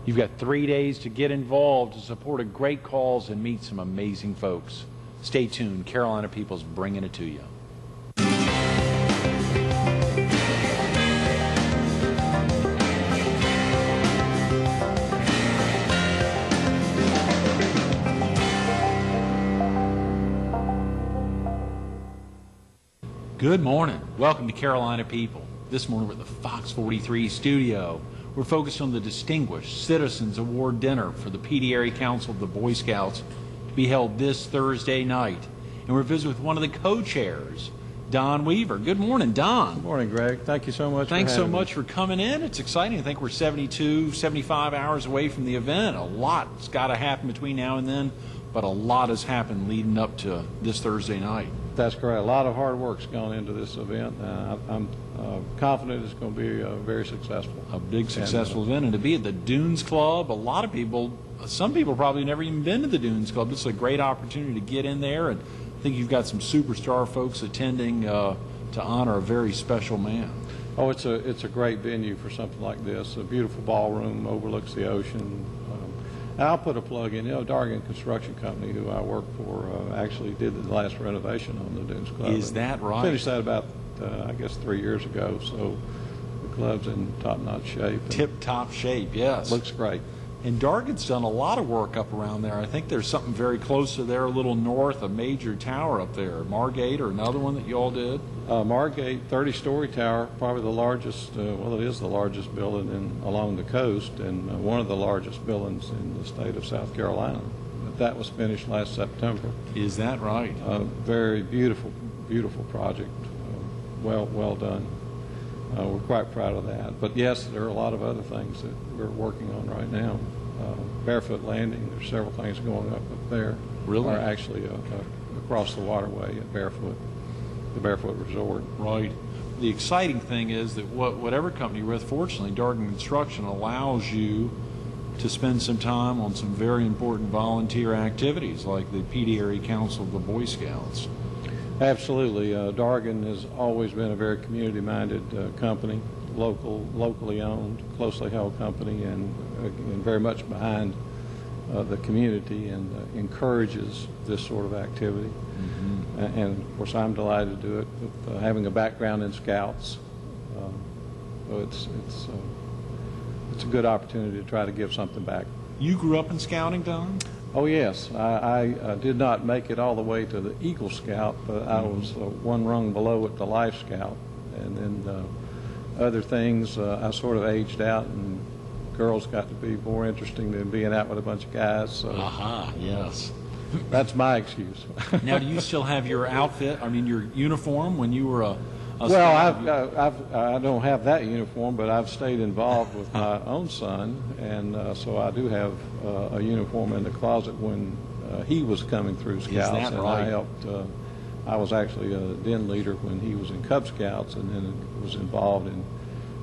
You've got 3 days to get involved to support a great cause and meet some amazing folks. Stay tuned. Carolina People's bringing it to you. Good morning. Welcome to Carolina People. This morning we're at the Fox 43 studio. We're focused on the Distinguished Citizens Award Dinner for the Pee Dee Area Council of the Boy Scouts to be held this Thursday night. And we're visiting with one of the co-chairs, Don Weaver. Good morning, Don. Good morning, Greg. Thank you so much Thanks for so having much me. for coming in. It's exciting. I think we're 72, 75 hours away from the event. A lot's got to happen between now and then, but a lot has happened leading up to this Thursday night. That's correct. A lot of hard work's gone into this event. I'm confident it's going to be very successful. A big successful event, and to be at the Dunes Club, a lot of people, some people probably never even been to the Dunes Club. It's a great opportunity to get in there, and I think you've got some superstar folks attending to honor a very special man. Oh, it's a great venue for something like this. A beautiful ballroom overlooks the ocean. I'll put a plug in. You know, Dargan Construction Company, who I work for, actually did the last renovation on the Dunes Club. Is that right? Finished that about, I guess, 3 years ago. So the club's in top-notch shape. Tip-top shape, yes. Looks great. And Dargan's done a lot of work up around there. I think there's something very close to there, a little north, a major tower up there, Margate, or another one that you all did. Margate, 30-story tower, probably the largest, well, it is the largest building along the coast, and one of the largest buildings in the state of South Carolina. But that was finished last September. Is that right? Very beautiful, beautiful project. Well done. We're quite proud of that. But yes, there are a lot of other things that we're working on right now. Barefoot Landing, there's several things going up there. Really? Or actually across the waterway at Barefoot, the Barefoot Resort. Right. The exciting thing is that whatever company you're with, fortunately, Dargan Construction allows you to spend some time on some very important volunteer activities like the Pee Dee Area Council of the Boy Scouts. Absolutely. Dargan has always been a very community-minded company, locally owned, closely held company, and very much behind the community, and encourages this sort of activity. Mm-hmm. And of course, I'm delighted to do it with having a background in Scouts. So it's a good opportunity to try to give something back. You grew up in scouting, Don? Oh yes, I did not make it all the way to the Eagle Scout, but I was one rung below at the Life Scout, and then other things I sort of aged out, and girls got to be more interesting than being out with a bunch of guys. So yes. That's my excuse. Now, do you still have your outfit? I mean, your uniform when you were a well, I don't have that uniform, but I've stayed involved with my own son, and so I do have a uniform in the closet when he was coming through Scouts. Is that and right? I helped. I was actually a den leader when he was in Cub Scouts, and then was involved in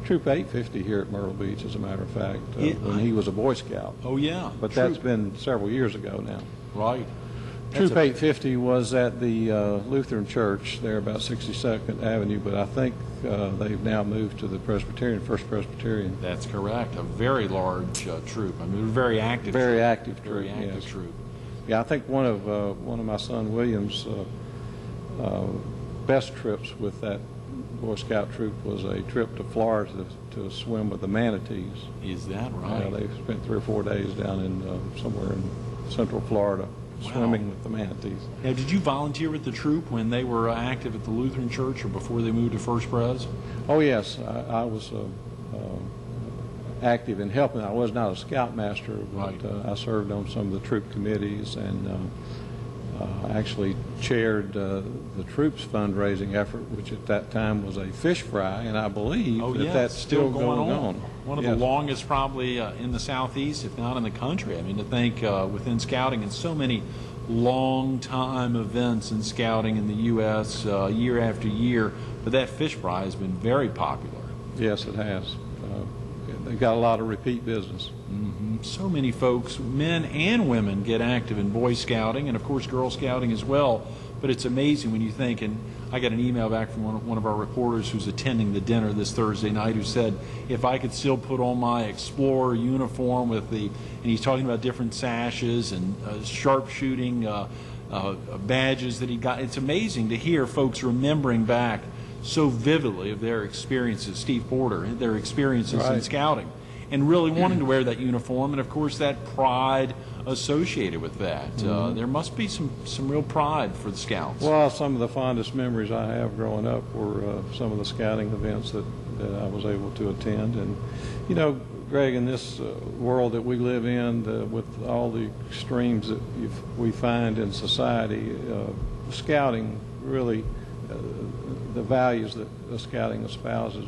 Troop 850 here at Myrtle Beach, as a matter of fact, when he was a Boy Scout. Oh, yeah. But that's been several years ago now. Right. Troop 850 was at the Lutheran Church there about 62nd Avenue, but I think they've now moved to the Presbyterian, First Presbyterian. That's correct. A very large troop. I mean, very active. Very active troop. Very active yes. troop. Yeah, I think one of my son William's best trips with that Boy Scout troop was a trip to Florida to swim with the manatees. Is that right? They spent 3 or 4 days down in somewhere in Central Florida. Swimming with the manatees. Now, did you volunteer with the troop when they were active at the Lutheran Church or before they moved to First Pres? Oh, yes. I was active in helping. I was not a scoutmaster, but right. I served on some of the troop committees, and actually chaired the troops fundraising effort, which at that time was a fish fry, and I believe that's still going on. One of the longest probably in the Southeast, if not in the country. I mean, to think within scouting and so many long-time events in scouting in the U.S. Year after year, but that fish fry has been very popular. Yes, it has. They've got a lot of repeat business. Mm-hmm. So many folks, men and women, get active in Boy Scouting and, of course, Girl Scouting as well. But it's amazing when you think, and I got an email back from one of our reporters who's attending the dinner this Thursday night, who said if I could still put on my Explorer uniform with and he's talking about different sashes and sharpshooting badges that he got. It's amazing to hear folks remembering back so vividly of their experiences, Steve Porter, their experiences in scouting, and really wanting to wear that uniform, and of course that pride associated with that. There must be some real pride for the Scouts. Well, some of the fondest memories I have growing up were some of the scouting events that I was able to attend. And, you know, Greg, in this world that we live in, with all the extremes that we find in society, scouting really, the values that scouting espouses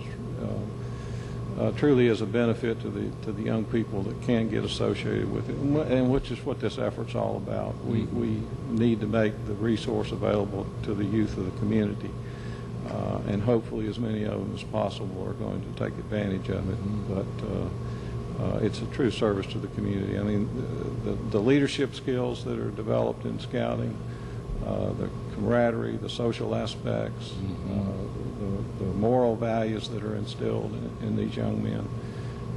truly is a benefit to the young people that can get associated with it, and which is what this effort's all about. We need to make the resource available to the youth of the community, and hopefully as many of them as possible are going to take advantage of it. But it's a true service to the community. I mean, the leadership skills that are developed in scouting, the camaraderie, the social aspects, the moral values that are instilled in these young men,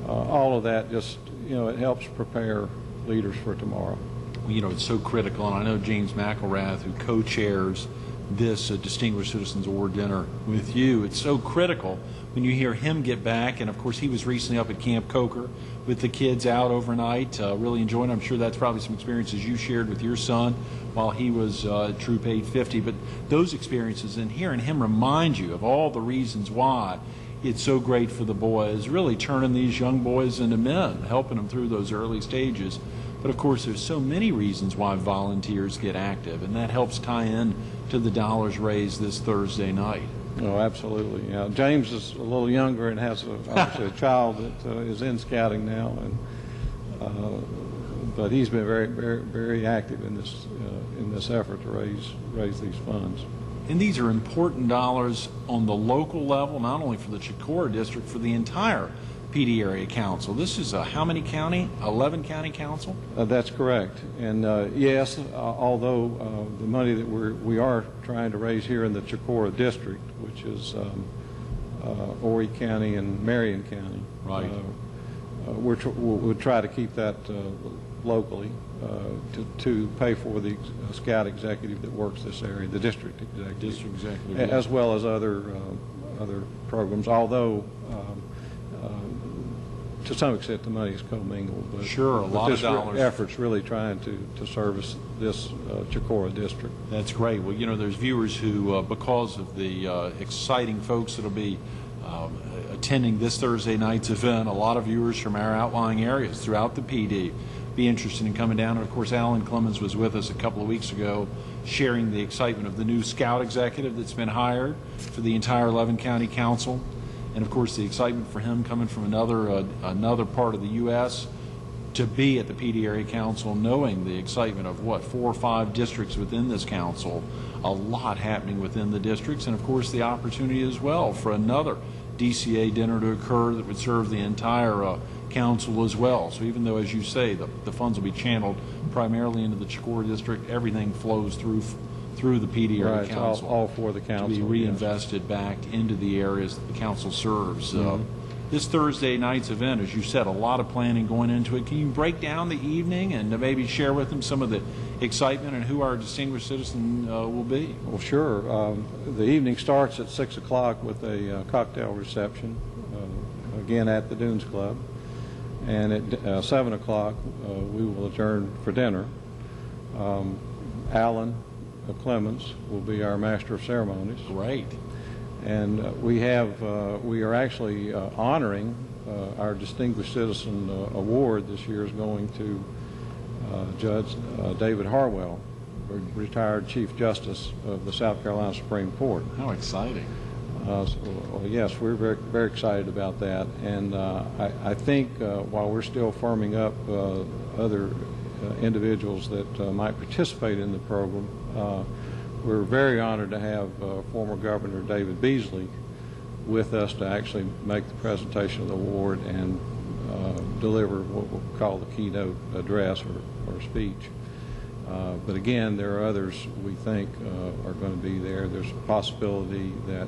all of that just, you know, it helps prepare leaders for tomorrow. Well, you know, it's so critical, and I know James McElrath, who co-chairs this Distinguished Citizens Award dinner with you, it's so critical when you hear him get back. And of course he was recently up at Camp Coker with the kids out overnight, really enjoying it. I'm sure that's probably some experiences you shared with your son while he was at Troop 850. But those experiences and hearing him remind you of all the reasons why it's so great for the boys, really turning these young boys into men, helping them through those early stages. But of course there's so many reasons why volunteers get active, and that helps tie in to the dollars raised this Thursday night. Oh, absolutely. Yeah. James is a little younger and has obviously a child that is in scouting now, but he's been very active in this effort to raise these funds. And these are important dollars on the local level, not only for the Chicora District, for the entire PD Area Council. This is a how many county? 11 county council? That's correct. And yes, although the money that we are trying to raise here in the Chicora District, which is Horry County and Marion County, right? We'll try to keep that locally to pay for the scout executive that works this area, the district executive, as well as other programs. Although to some extent the money is commingled, but sure, a lot of dollars. Efforts really trying to service this Chicora district. That's great. Well, you know, there's viewers who, because of the exciting folks that'll be attending this Thursday night's event, a lot of viewers from our outlying areas throughout the PD be interested in coming down. And of course, Alan Clemens was with us a couple of weeks ago, sharing the excitement of the new scout executive that's been hired for the entire 11 County Council. And of course the excitement for him coming from another part of the U.S. to be at the PD Area Council, knowing the excitement of 4 or 5 districts within this council, a lot happening within the districts, and of course the opportunity as well for another DCA dinner to occur that would serve the entire council as well. So even though, as you say, the funds will be channeled primarily into the Chicora District, everything flows through the PD Area Council. All for the council. To be reinvested back into the areas that the council serves. This Thursday night's event, as you said, a lot of planning going into it. Can you break down the evening and maybe share with them some of the excitement and who our distinguished citizen will be? Well, sure. The evening starts at 6 o'clock with a cocktail reception, again at the Dunes Club. And at 7 o'clock, we will adjourn for dinner. Alan Clemens will be our Master of Ceremonies. Great. And we are actually honoring our Distinguished Citizen Award this year is going to Judge David Harwell, retired Chief Justice of the South Carolina Supreme Court. How exciting. Yes, we're very excited about that. And I think while we're still firming up other individuals that might participate in the program, we're very honored to have former Governor David Beasley with us to actually make the presentation of the award and deliver what we'll call the keynote address or speech. But again, there are others we think are going to be there. There's a possibility that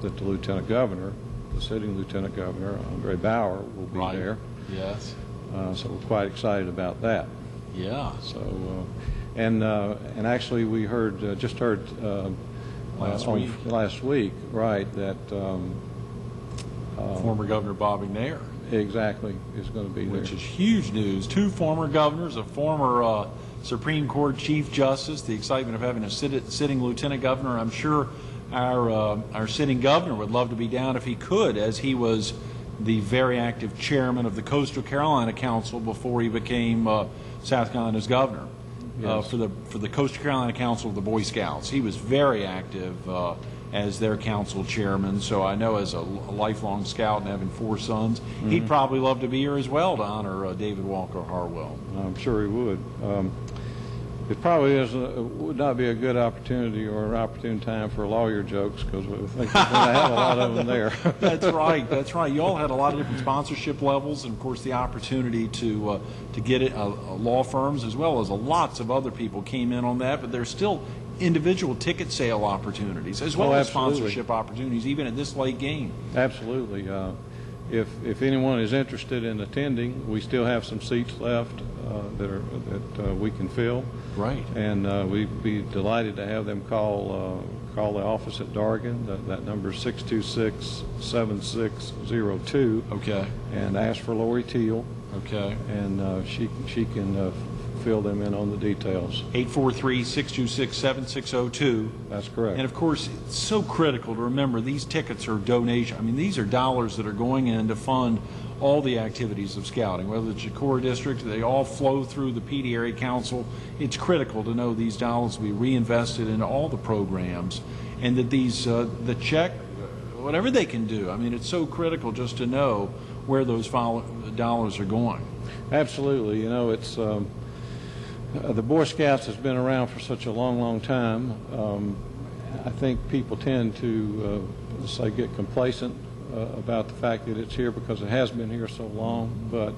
that the Lieutenant Governor, the sitting Lieutenant Governor, Andre Bauer, will be Right. there. Yes. So we're quite excited about that. Yeah. So, and actually, we heard just heard last week, right, that Former Governor Bob McNair, exactly is going to be there. which is huge news. Two former governors, a former Supreme Court Chief Justice, the excitement of having a sitting Lieutenant Governor. I'm sure our sitting governor would love to be down if he could, as he was the very active chairman of the Coastal Carolina Council before he became South Carolina's governor. Yes. For the Coastal Carolina Council of the Boy Scouts. He was very active as their council chairman, so I know as a lifelong scout and having 4 sons, he'd probably love to be here as well to honor David Walker Harwell. I'm sure he would. It probably would not be a good opportunity or an opportune time for lawyer jokes, because we think we're going to have a lot of them there. That's right. That's right. You all had a lot of different sponsorship levels, and of course the opportunity to get it. Law firms as well as lots of other people came in on that. But there's still individual ticket sale opportunities as well as absolutely. sponsorship opportunities, even at this late game. Absolutely. If anyone is interested in attending, we still have some seats left that we can fill. Right. And we'd be delighted to have them call the office at Dargan. That number is 626-7602. Okay. And ask for Lori Teal, Okay. and she can fill them in on the details. 843-626-7602. That's correct. And of course, it's so critical to remember these tickets are donation. I mean, these are dollars that are going in to fund all the activities of scouting, whether it's the core district, they all flow through the PD Area Council. It's critical to know these dollars will be reinvested into all the programs, and that these, the check, whatever they can do. I mean, it's so critical just to know where those dollars are going. Absolutely. You know, it's the Boy Scouts has been around for such a long, long time. I think people tend to say get complacent about the fact that it's here because it has been here so long. But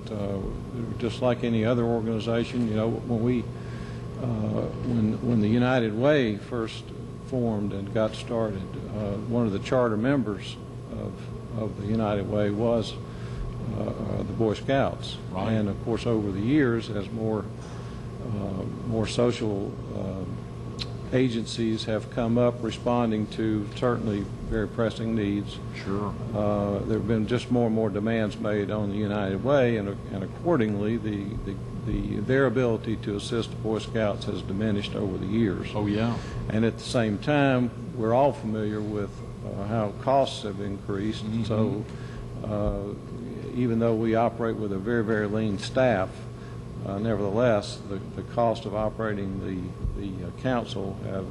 just like any other organization, you know, when the United Way first formed and got started, one of the charter members of the United Way was the Boy Scouts. Right. And of course, over the years, as more social agencies have come up responding to certainly very pressing needs. Sure. There have been just more and more demands made on the United Way, and accordingly, their ability to assist the Boy Scouts has diminished over the years. Oh, yeah. And at the same time, we're all familiar with how costs have increased. Mm-hmm. So even though we operate with a very, very lean staff, nevertheless, the cost of operating the council have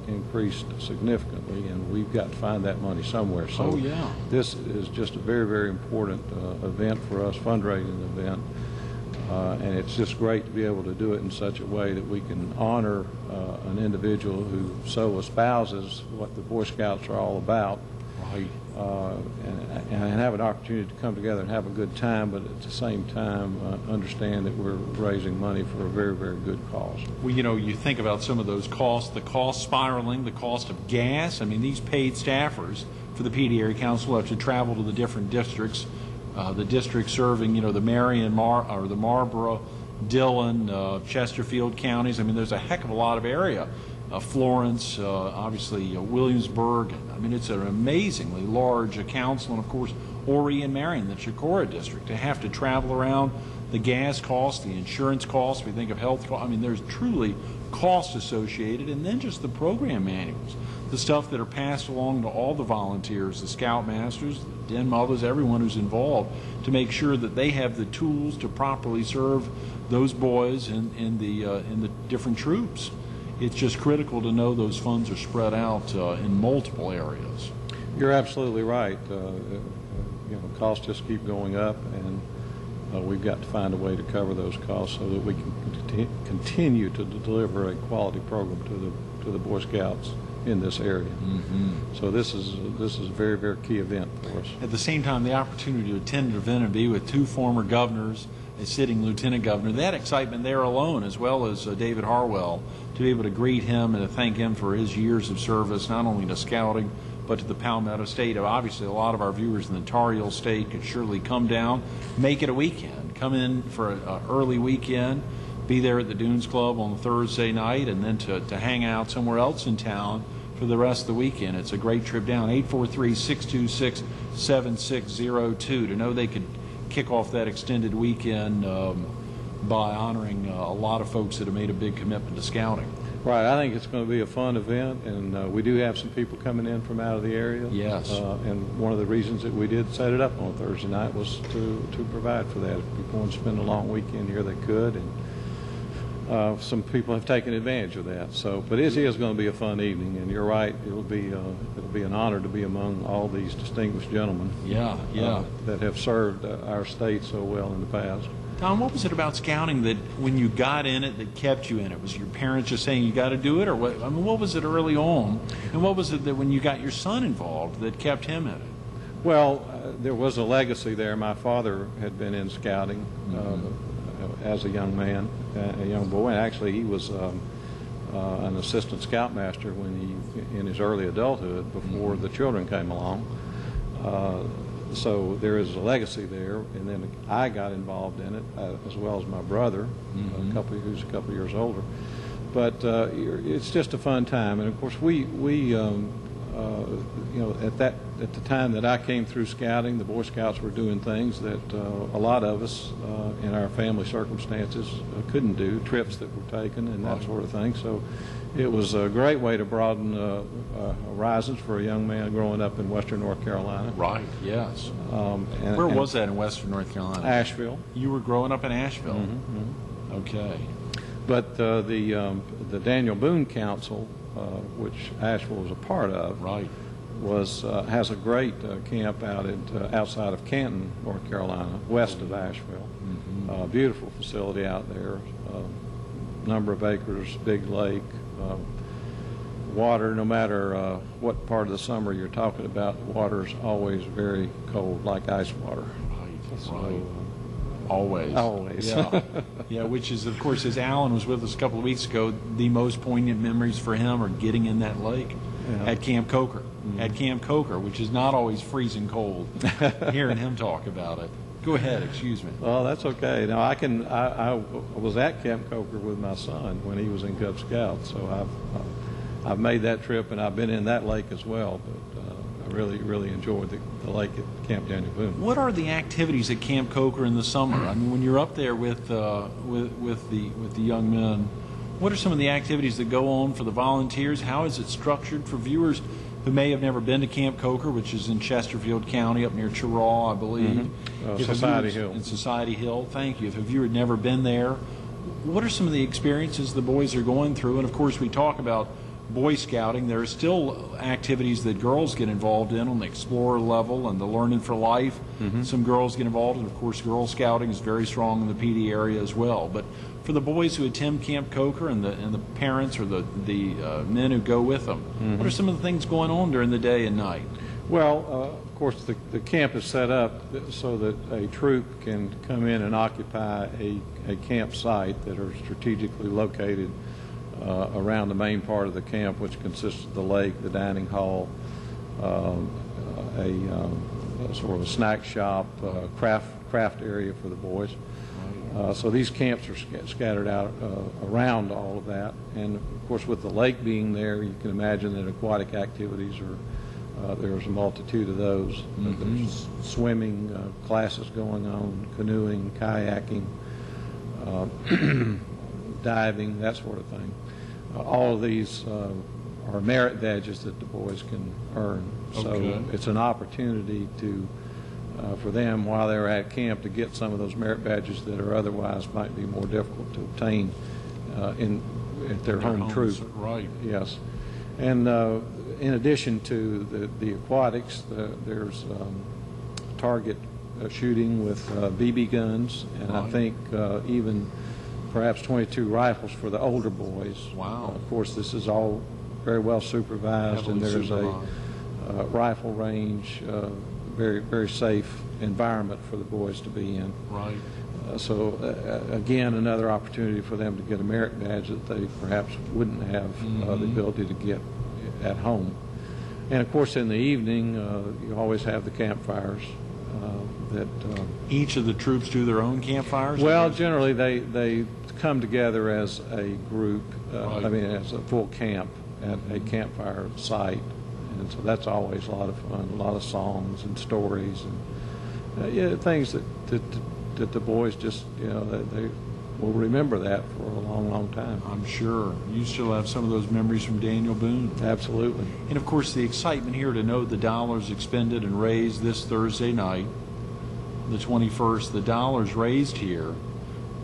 increased significantly, and we've got to find that money somewhere. So Oh, yeah. this is just a very, very important event for us, fundraising event, and it's just great to be able to do it in such a way that we can honor an individual who so espouses what the Boy Scouts are all about. Right. And have an opportunity to come together and have a good time, but at the same time understand that we're raising money for a very, very good cause. Well, you know, you think about some of those costs, the cost spiraling, the cost of gas. I mean, these paid staffers for the PD Area Council have to travel to the different districts, the districts serving, you know, the Marion, or the Marlboro, Dillon, Chesterfield counties. I mean, there's a heck of a lot of area. Florence, obviously Williamsburg. I mean, it's an amazingly large council, and of course, Horry and Marion, the Chicora district. To have to travel around, the gas costs, the insurance costs. We think of health costs. I mean, there's truly costs associated, and then just the program manuals, the stuff that are passed along to all the volunteers, the scoutmasters, the den mothers, everyone who's involved, to make sure that they have the tools to properly serve those boys in the different troops. It's just critical to know those funds are spread out in multiple areas. You're absolutely right. You know, costs just keep going up, and we've got to find a way to cover those costs so that we can continue to deliver a quality program to the Boy Scouts in this area. Mm-hmm. So this is a very, very key event for us. At the same time, the opportunity to attend an event and be with two former governors, a sitting lieutenant governor. That excitement there alone, as well as David Harwell, to be able to greet him and to thank him for his years of service, not only to scouting, but to the Palmetto State. Obviously, a lot of our viewers in the Tar Heel State could surely come down, make it a weekend, come in for an early weekend, be there at the Dunes Club on Thursday night, and then to hang out somewhere else in town for the rest of the weekend. It's a great trip down. 843-626-7602 to know they could kick off that extended weekend by honoring a lot of folks that have made a big commitment to scouting. Right. I think it's going to be a fun event, and we do have some people coming in from out of the area. Yes. And one of the reasons that we did set it up on Thursday night was to provide for that. If people want to spend a long weekend here, they could, and some people have taken advantage of that. So, but it is going to be a fun evening, and you're right. It'll be an honor to be among all these distinguished gentlemen. Yeah, yeah. That have served our state so well in the past. Tom, what was it about scouting that when you got in it that kept you in it? Was your parents just saying you got to do it, or what? I mean, what was it early on, and what was it that when you got your son involved that kept him in it? Well, there was a legacy there. My father had been in scouting as a young man, a young boy, and actually he was an assistant scoutmaster when in his early adulthood before the children came along. So there is a legacy there, and then I got involved in it as well as my brother, who's a couple years older. But it's just a fun time, and of course we at the time that I came through scouting, the Boy Scouts were doing things that a lot of us in our family circumstances couldn't do, trips that were taken and that sort of thing. So it was a great way to broaden horizons for a young man growing up in western North Carolina. Right, yes. Where was that in western North Carolina? Asheville. You were growing up in Asheville? Okay. But the Daniel Boone Council, which Asheville was a part of, has a great camp out outside of Canton, North Carolina, west of Asheville. Beautiful facility out there, number of acres, big lake, water. No matter what part of the summer you're talking about, the water's always very cold, like ice water. Right. Always. Yeah. Yeah, which is, of course, as Alan was with us a couple of weeks ago, the most poignant memories for him are getting in that lake at Camp Coker. At Camp Coker, which is not always freezing cold. Hearing him talk about it. Go ahead, excuse me. Well, that's okay. Now, I was at Camp Coker with my son when he was in Cub Scouts, so I've made that trip, and I've been in that lake as well. But I really enjoyed the lake at Camp Daniel Boone. What are the activities at Camp Coker in the summer? I mean, when you're up there with the young men, what are some of the activities that go on for the volunteers? How is it structured for viewers who may have never been to Camp Coker, which is in Chesterfield County, up near Cheraw, I believe? Society Hill. In Society Hill, thank you. If a viewer had never been there, what are some of the experiences the boys are going through? And of course, we talk about Boy Scouting. There are still activities that girls get involved in on the Explorer level and the Learning for Life. Some girls get involved, and of course Girl Scouting is very strong in the PD area as well. But for the boys who attend Camp Coker and the parents or the men who go with them, what are some of the things going on during the day and night? Well, of course, the camp is set up so that a troop can come in and occupy a campsite that are strategically located around the main part of the camp, which consists of the lake, the dining hall, a sort of a snack shop, craft area for the boys. So these camps are scattered out around all of that. And of course, with the lake being there, you can imagine that aquatic activities there's a multitude of those. There's swimming classes going on, canoeing, kayaking, diving, that sort of thing. All of these are merit badges that the boys can earn. So it's an opportunity for them while they're at camp to get some of those merit badges that are otherwise might be more difficult to obtain at their home troop. Right. Yes. And in addition to the aquatics, there's target shooting with BB guns, and I think even perhaps 22 rifles for the older boys. Wow. Of course, this is all very well supervised, and there's a rifle range, very, very safe environment for the boys to be in. Right. Again, another opportunity for them to get a merit badge that they perhaps wouldn't have the ability to get at home. And of course, in the evening, you always have the campfires that. Each of the troops do their own campfires? Well, generally they come together as a group. Right. I mean, as a full camp at a campfire site, and so that's always a lot of fun. A lot of songs and stories and things that the boys just they will remember that for a long, long time. I'm sure. You still have some of those memories from Daniel Boone. Absolutely. And of course, the excitement here to know the dollars expended and raised this Thursday night, the 21st, the dollars raised here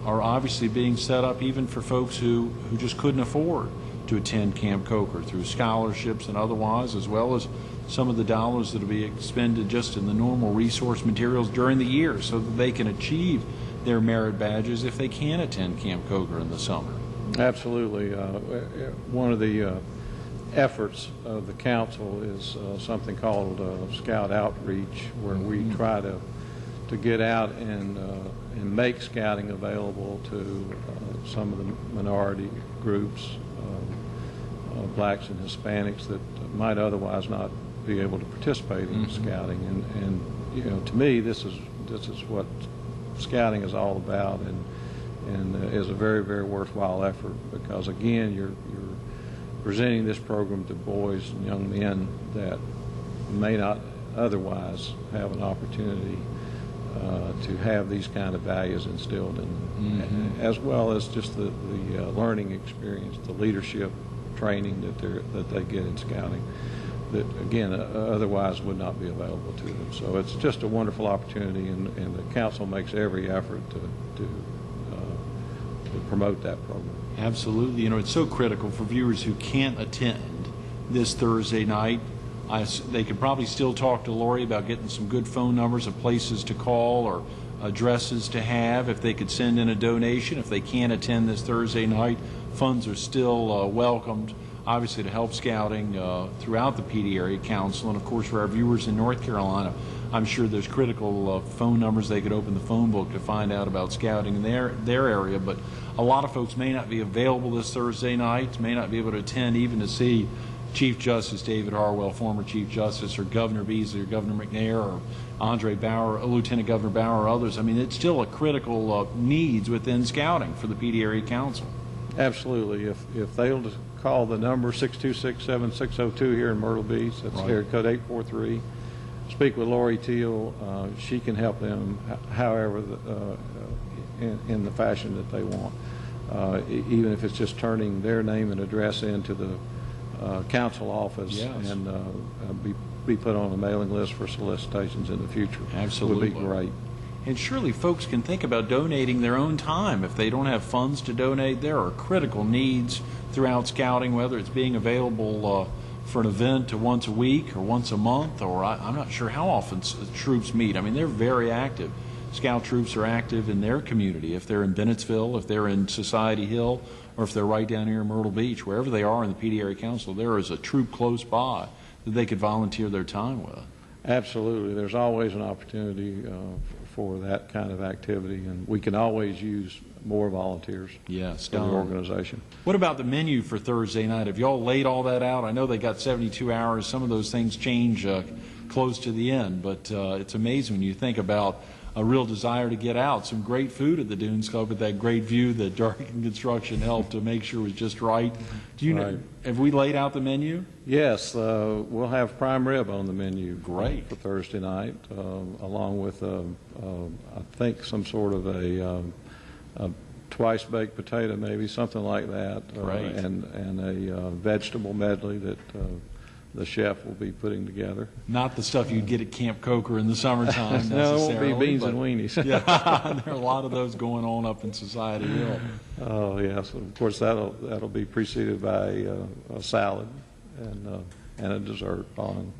are obviously being set up even for folks who just couldn't afford to attend Camp Coker through scholarships and otherwise, as well as some of the dollars that will be expended just in the normal resource materials during the year so that they can achieve their merit badges if they can attend Camp Coker in the summer. Absolutely. One of the efforts of the council is something called Scout Outreach, where we try to get out and make scouting available to some of the minority groups, blacks and Hispanics that might otherwise not be able to participate in scouting. And to me, this is what scouting is all about, and is a very, very worthwhile effort, because again, you're presenting this program to boys and young men that may not otherwise have an opportunity to have these kind of values instilled in them, as well as just the learning experience, the leadership training that they get in scouting, that again otherwise would not be available to them. So it's just a wonderful opportunity, and the council makes every effort to promote that program. Absolutely. It's so critical for viewers who can't attend this Thursday night. They could probably still talk to Lori about getting some good phone numbers of places to call or addresses to have if they could send in a donation. If they can't attend this Thursday night, funds are still welcomed, obviously, to help scouting throughout the PD Area Council. And of course, for our viewers in North Carolina, I'm sure there's critical phone numbers. They could open the phone book to find out about scouting in their area. But a lot of folks may not be available this Thursday night, may not be able to attend even to see Chief Justice David Harwell, former Chief Justice, or Governor Beasley, or Governor McNair, or Andre Bauer, Lieutenant Governor Bauer, or others. I mean, it's still a critical needs within scouting for the PD Area Council. Absolutely. If they'll just call the number 626-7602 here in Myrtle Beach, that's area code 843. Speak with Lori Teal. She can help them however in the fashion that they want. Even if it's just turning their name and address into the council office, and be put on a mailing list for solicitations in the future. Absolutely. Would be great. And surely folks can think about donating their own time. If they don't have funds to donate, there are critical needs throughout scouting, whether it's being available for an event once a week or once a month, or I'm not sure how often troops meet. I mean, they're very active. Scout troops are active in their community. If they're in Bennettsville, if they're in Society Hill, or if they're right down here in Myrtle Beach, wherever they are in the PD Area Council, there is a troop close by that they could volunteer their time with. Absolutely. There's always an opportunity for that kind of activity, and we can always use more volunteers for the organization. What about the menu for Thursday night? Have y'all laid all that out? I know they got 72 hours. Some of those things change close to the end, but it's amazing when you think about a real desire to get out. Some great food at the Dunes Club with that great view that Dargan Construction helped to make sure was just right. Do you know, have we laid out the menu? Yes, we'll have prime rib on the menu. Great. For Thursday night, along with I think some sort of a twice baked potato, maybe something like that, and a vegetable medley that the chef will be putting together. Not the stuff you'd get at Camp Coker in the summertime necessarily. No, it won't be beans and weenies. Yeah, there are a lot of those going on up in Society Hill. Oh, yes. Of course, that'll be preceded by a salad and a dessert on.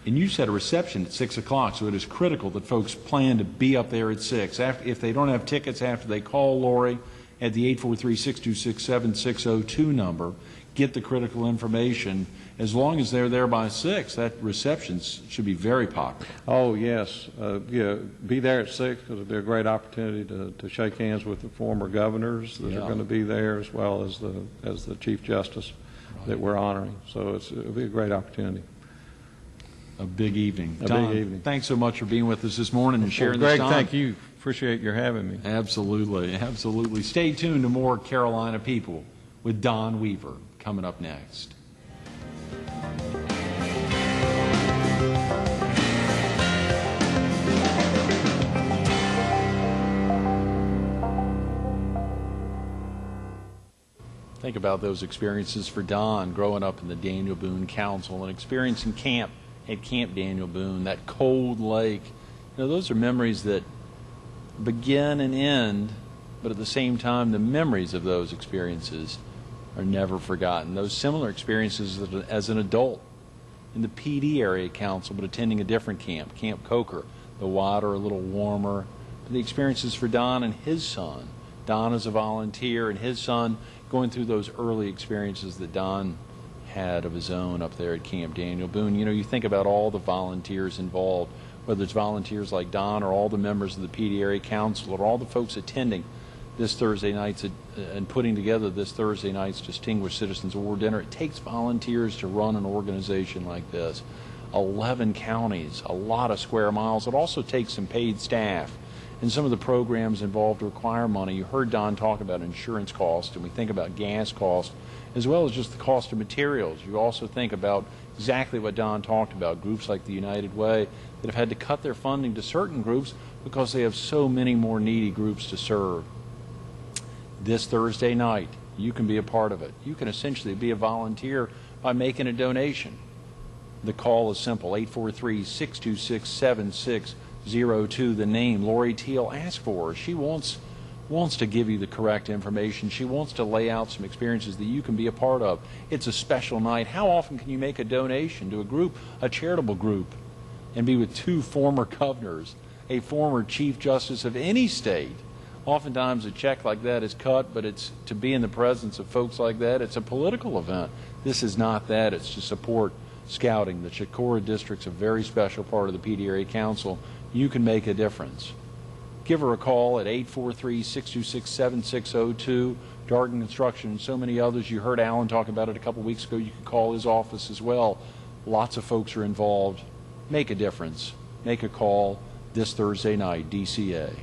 And you said a reception at 6 o'clock, so it is critical that folks plan to be up there at 6. If they don't have tickets, after they call Lori at the 843-626-7602 number, get the critical information. As long as they're there by 6, that reception should be very popular. Oh, yes. Yeah, be there at 6 because it'll be a great opportunity to shake hands with the former governors that are going to be there, as well as the Chief Justice that we're honoring. So it'll be a great opportunity. A big evening. A Don, big evening. Thanks so much for being with us this morning and sharing Greg, this time. thank you. Appreciate your having me. Absolutely, absolutely. Stay tuned to more Carolina People with Don Weaver coming up next. Think about those experiences for Don growing up in the Daniel Boone Council and experiencing camp at Camp Daniel Boone, that cold lake. You know, those are memories that begin and end, but at the same time, the memories of those experiences are never forgotten. Those similar experiences as an adult in the PD area council, but attending a different camp, Camp Coker, the water a little warmer. The experiences for Don and his son. Don as a volunteer and his son going through those early experiences that Don had of his own up there at Camp Daniel Boone. You know, you think about all the volunteers involved, whether it's volunteers like Don or all the members of the PD area council or all the folks attending this Thursday night's and putting together this Thursday night's Distinguished Citizens Award dinner. It takes volunteers to run an organization like this. 11 counties, a lot of square miles. It also takes some paid staff. And some of the programs involved require money. You heard Don talk about insurance costs, and we think about gas costs, as well as just the cost of materials. You also think about exactly what Don talked about, groups like the United Way that have had to cut their funding to certain groups because they have so many more needy groups to serve. This Thursday night, you can be a part of it. You can essentially be a volunteer by making a donation. The call is simple, 843-626-7602. The name, Lori Teal, ask for her. She wants to give you the correct information. She wants to lay out some experiences that you can be a part of. It's a special night. How often can you make a donation to a group, a charitable group, and be with 2 former governors, a former Chief Justice of any state? Oftentimes a check like that is cut, but it's to be in the presence of folks like that. It's a political event. This is not that. It's to support scouting. The Chicora District's a very special part of the PD area council. You can make a difference. Give her a call at 843-626-7602. Darden Construction and so many others. You heard Alan talk about it a couple weeks ago. You can call his office as well. Lots of folks are involved. Make a difference. Make a call this Thursday night, DCA.